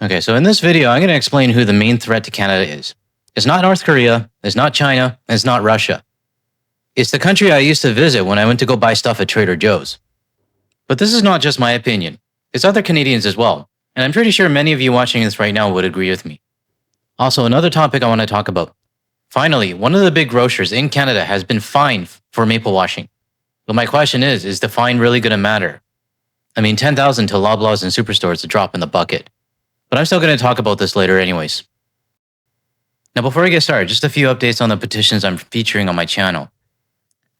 Okay, so in this video, I'm going to explain who the main threat to Canada is. It's not North Korea, it's not China, and it's not Russia. It's the country I used to visit when I went to go buy stuff at Trader Joe's. But this is not just my opinion. It's other Canadians as well, and I'm pretty sure many of you watching this right now would agree with me. Also, another topic I want to talk about. Finally, one of the big grocers in Canada has been fined for maple washing. But my question is the fine really going to matter? I mean, $10,000 to Loblaws and Superstore is a drop in the bucket. But I'm still going to talk about this later anyways. Now, before we get started, just a few updates on the petitions I'm featuring on my channel.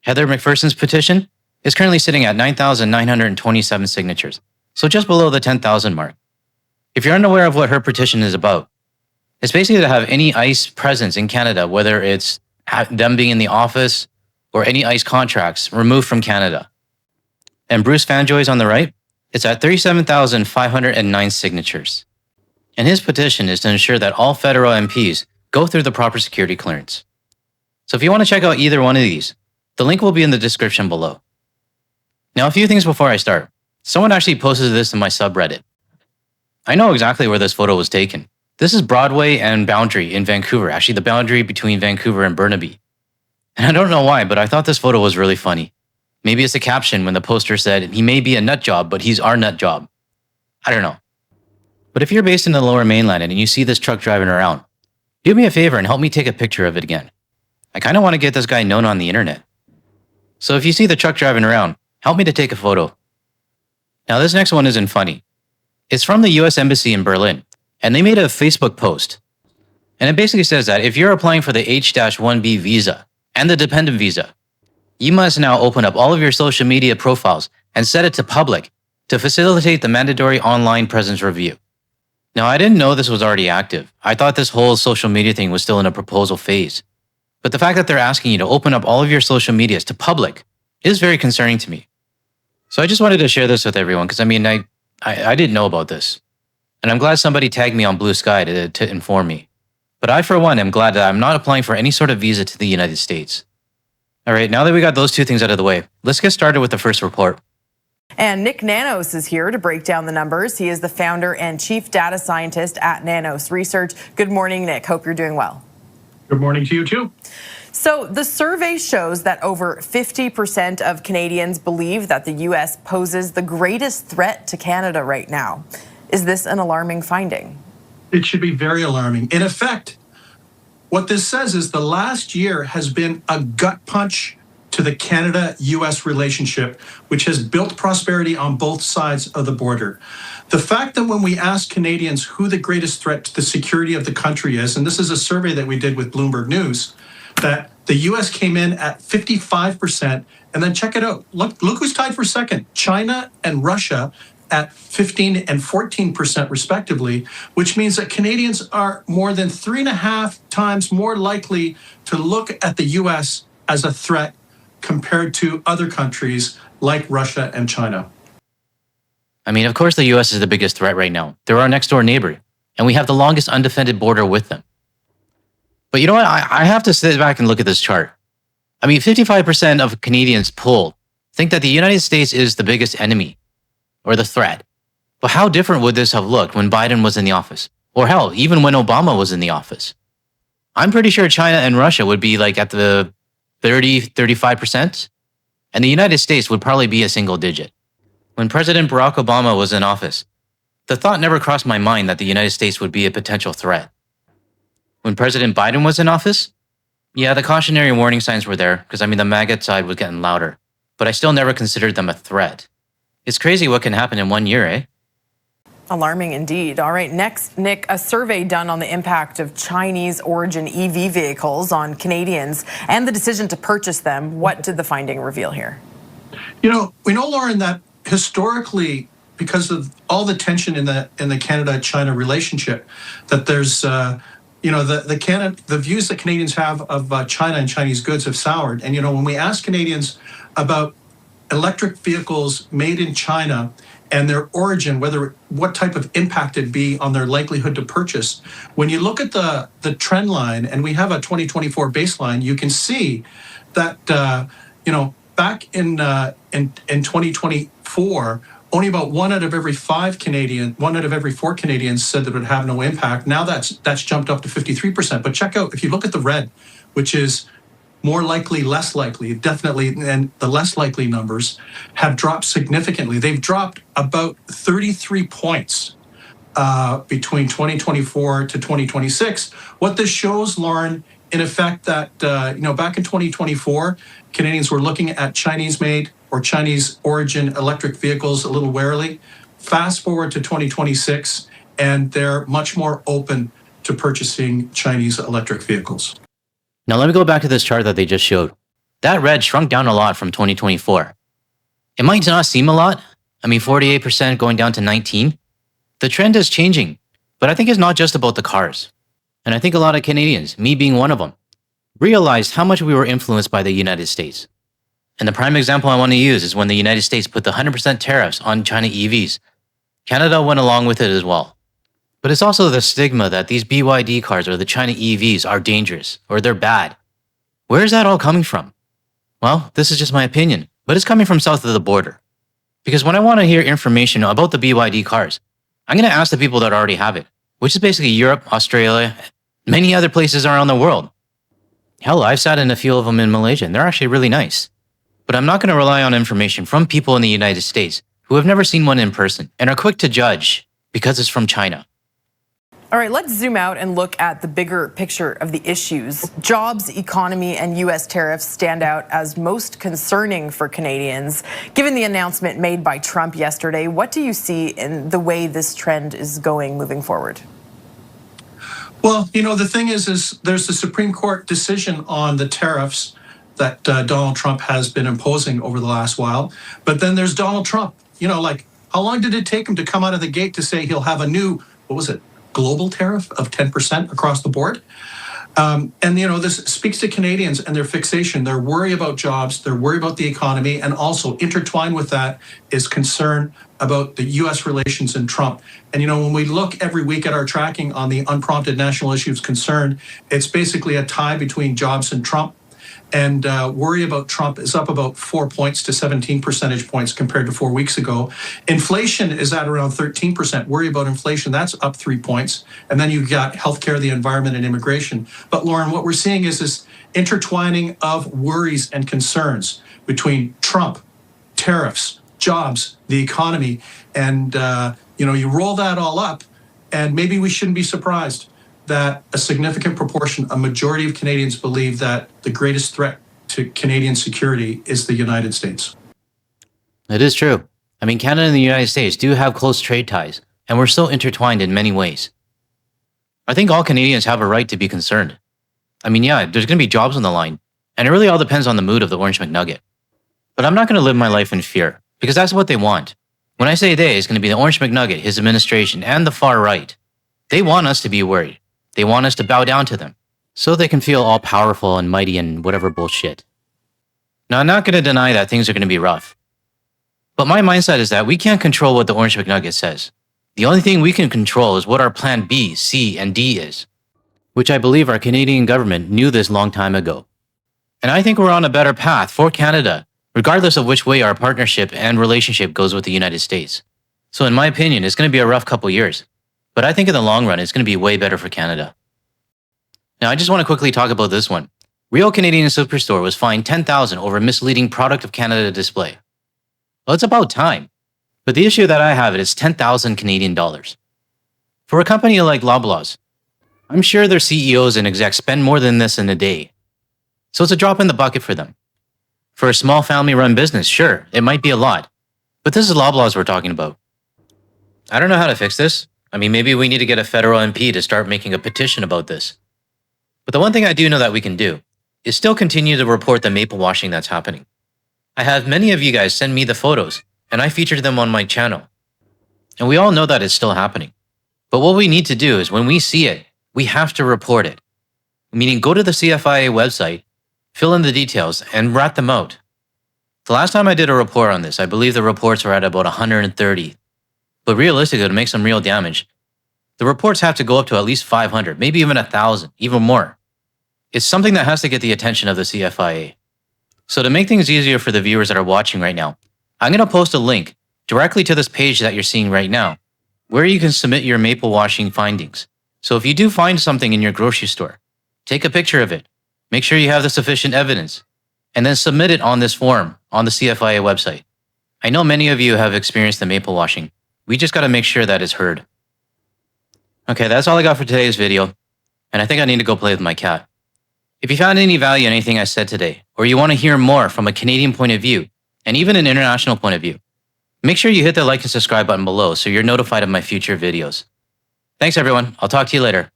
Heather McPherson's petition is currently sitting at 9,927 signatures, so just below the 10,000 mark. If you're unaware of what her petition is about, it's basically to have any ICE presence in Canada, whether it's them being in the office or any ICE contracts, removed from Canada. And Bruce Fanjoy's on the right, it's at 37,509 signatures. And his petition is to ensure that all federal MPs go through the proper security clearance. So if you want to check out either one of these, the link will be in the description below. Now, a few things before I start. Someone actually posted this in my subreddit. I know exactly where this photo was taken. This is Broadway and Boundary in Vancouver, actually the boundary between Vancouver and Burnaby. And I don't know why, but I thought this photo was really funny. Maybe it's a caption when the poster said, "He may be a nut job, but he's our nut job." I don't know. But if you're based in the Lower Mainland and you see this truck driving around, do me a favor and help me take a picture of it again. I kind of want to get this guy known on the internet. So if you see the truck driving around, help me to take a photo. Now this next one isn't funny. It's from the US Embassy in Berlin, and they made a Facebook post. And it basically says that if you're applying for the H-1B visa and the dependent visa, you must now open up all of your social media profiles and set it to public to facilitate the mandatory online presence review. Now, I didn't know this was already active. I thought this whole social media thing was still in a proposal phase. But the fact that they're asking you to open up all of your social medias to public is very concerning to me. So I just wanted to share this with everyone because I didn't know about this. And I'm glad somebody tagged me on Blue Sky to inform me. But I, for one, am glad that I'm not applying for any sort of visa to the United States. All right, now that we got those two things out of the way, let's get started with the first report. And Nick Nanos is here to break down the numbers. He is the founder and chief data scientist at Nanos Research. Good morning, Nick. Hope you're doing well. Good morning to you, too. So the survey shows that over 50% of Canadians believe that the U.S. poses the greatest threat to Canada right now. Is this an alarming finding? It should be very alarming. In effect, what this says is the last year has been a gut punch to the Canada-U.S. relationship, which has built prosperity on both sides of the border. The fact that when we ask Canadians who the greatest threat to the security of the country is, and this is a survey that we did with Bloomberg News, that the U.S. came in at 55%, and then check it out. Look who's tied for second. China and Russia at 15 and 14% respectively, which means that Canadians are more than 3.5 times more likely to look at the U.S. as a threat compared to other countries like Russia and China. I mean, of course the US is the biggest threat right now. They're our next door neighbor, and we have the longest undefended border with them. But you know what? I have to sit back and look at this chart. I mean, 55% of Canadians polled think that the United States is the biggest enemy or the threat. But how different would this have looked when Biden was in the office? Or hell, even when Obama was in the office? I'm pretty sure China and Russia would be like at the 35%, and the United States would probably be a single digit. When President Barack Obama was in office, the thought never crossed my mind that the United States would be a potential threat. When President Biden was in office, yeah, the cautionary warning signs were there, because the MAGA side was getting louder, but I still never considered them a threat. It's crazy what can happen in 1 year, eh? Alarming indeed. All right, next, Nick, a survey done on the impact of Chinese origin EV vehicles on Canadians and the decision to purchase them. What did the finding reveal here? You know, we know, Lauren, that historically, because of all the tension in the Canada-China relationship, that there's, the views that Canadians have of China and Chinese goods have soured. And, when we ask Canadians about electric vehicles made in China and their origin, what type of impact it'd be on their likelihood to purchase. When you look at the trend line, and we have a 2024 baseline, you can see that back in 2024, only about 1 out of every 4 Canadians said that it would have no impact. Now that's jumped up to 53%. But check out, if you look at the red, which is more likely, less likely, definitely, and the less likely numbers have dropped significantly. They've dropped about 33 points between 2024 to 2026. What this shows, Lauren, in effect, that back in 2024, Canadians were looking at Chinese-made or Chinese origin electric vehicles a little warily. Fast forward to 2026, and they're much more open to purchasing Chinese electric vehicles. Now let me go back to this chart that they just showed. That red shrunk down a lot from 2024. It might not seem a lot. 48% going down to 19. The trend is changing, but I think it's not just about the cars. And I think a lot of Canadians, me being one of them, realized how much we were influenced by the United States. And the prime example I want to use is when the United States put the 100% tariffs on China EVs. Canada went along with it as well. But it's also the stigma that these BYD cars or the China EVs are dangerous or they're bad. Where is that all coming from? Well, this is just my opinion, but it's coming from south of the border. Because when I want to hear information about the BYD cars, I'm going to ask the people that already have it, which is basically Europe, Australia, many other places around the world. Hell, I've sat in a few of them in Malaysia, and they're actually really nice. But I'm not going to rely on information from people in the United States who have never seen one in person and are quick to judge because it's from China. All right, let's zoom out and look at the bigger picture of the issues. Jobs, economy, and U.S. tariffs stand out as most concerning for Canadians. Given the announcement made by Trump yesterday, what do you see in the way this trend is going moving forward? Well, the thing is there's a Supreme Court decision on the tariffs that Donald Trump has been imposing over the last while. But then there's Donald Trump. How long did it take him to come out of the gate to say he'll have a new, global tariff of 10% across the board? This speaks to Canadians and their fixation, their worry about jobs, their worry about the economy, and also intertwined with that is concern about the U.S. relations and Trump. And when we look every week at our tracking on the unprompted national issues concerned, it's basically a tie between jobs and Trump. And worry about Trump is up about 4 points to 17 percentage points compared to 4 weeks ago. Inflation is at around 13%. Worry about inflation, that's up 3 points. And then you've got healthcare, the environment, and immigration. But Lauren, what we're seeing is this intertwining of worries and concerns between Trump, tariffs, jobs, the economy. And, you roll that all up, and maybe we shouldn't be surprised that a significant proportion, a majority of Canadians believe that the greatest threat to Canadian security is the United States. It is true. Canada and the United States do have close trade ties, and we're so intertwined in many ways. I think all Canadians have a right to be concerned. There's going to be jobs on the line, and it really all depends on the mood of the Orange McNugget. But I'm not going to live my life in fear, because that's what they want. When I say they, it's going to be the Orange McNugget, his administration, and the far right. They want us to be worried. They want us to bow down to them, so they can feel all powerful and mighty and whatever bullshit. Now, I'm not going to deny that things are going to be rough. But my mindset is that we can't control what the Orange McNugget says. The only thing we can control is what our plan B, C, and D is, which I believe our Canadian government knew this long time ago. And I think we're on a better path for Canada, regardless of which way our partnership and relationship goes with the United States. So in my opinion, it's going to be a rough couple years. But I think in the long run, it's going to be way better for Canada. Now, I just want to quickly talk about this one. Real Canadian Superstore was fined $10,000 over misleading product of Canada display. Well, it's about time. But the issue that I have is 10,000 Canadian dollars. For a company like Loblaws, I'm sure their CEOs and execs spend more than this in a day. So it's a drop in the bucket for them. For a small family-run business, sure, it might be a lot. But this is Loblaws we're talking about. I don't know how to fix this. Maybe we need to get a federal MP to start making a petition about this. But the one thing I do know that we can do is still continue to report the maple washing that's happening. I have many of you guys send me the photos, and I featured them on my channel. And we all know that it's still happening. But what we need to do is when we see it, we have to report it. Meaning go to the CFIA website, fill in the details, and rat them out. The last time I did a report on this, I believe the reports were at about 130. But realistically, to make some real damage, the reports have to go up to at least 500, maybe even 1,000, even more. It's something that has to get the attention of the CFIA. So to make things easier for the viewers that are watching right now, I'm going to post a link directly to this page that you're seeing right now, where you can submit your maple washing findings. So if you do find something in your grocery store, take a picture of it, make sure you have the sufficient evidence, and then submit it on this form on the CFIA website. I know many of you have experienced the maple washing. We just got to make sure that it's heard. Okay, that's all I got for today's video, and I think I need to go play with my cat. If you found any value in anything I said today, or you want to hear more from a Canadian point of view, and even an international point of view, make sure you hit the like and subscribe button below so you're notified of my future videos. Thanks everyone, I'll talk to you later.